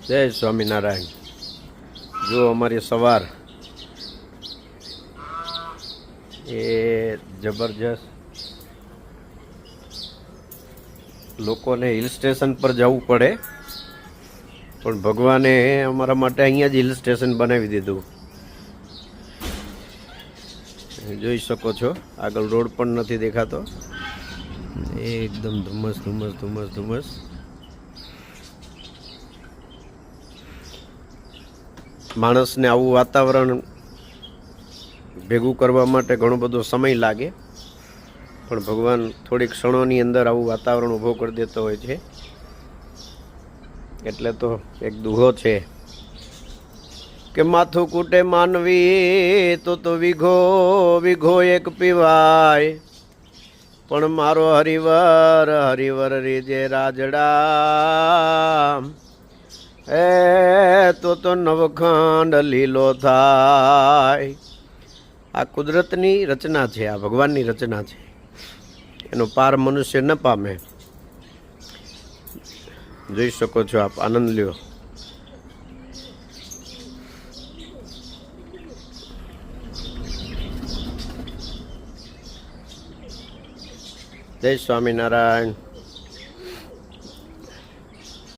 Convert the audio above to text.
જય સ્વામિનારાયણ। જો અમારી સવાર એ જબરજસ્ત। લોકોને હિલ સ્ટેશન પર જવું પડે, પણ ભગવાને અમારા માટે અહીંયા જ હિલ સ્ટેશન બનાવી દીધું। જોઈ શકો છો, આગળ રોડ પણ નથી દેખાતો, એકદમ ધુમ્મસ ધુમ્મસ ધુમ્મસ ધુમ્મસ। માણસને આવું વાતાવરણ ભેગું કરવા માટે ઘણો બધો સમય લાગે, પણ ભગવાન થોડી ક્ષણોની અંદર આવું વાતાવરણ ઊભો કરી દેતો હોય છે। એટલે તો એક દુહો છે કે માથું કૂટે માનવી તો વીઘો વીઘો એક પીવાય, પણ મારો હરિવર હરિવર રીજે રાજડા, એ તો નવખંડ લીલો થાય। આ કુદરતની રચના છે, આ ભગવાનની રચના છે, એનો પાર મનુષ્ય ન પામે। જોઈ શકો છો આપ, આનંદ લ્યો। જય સ્વામિનારાયણ।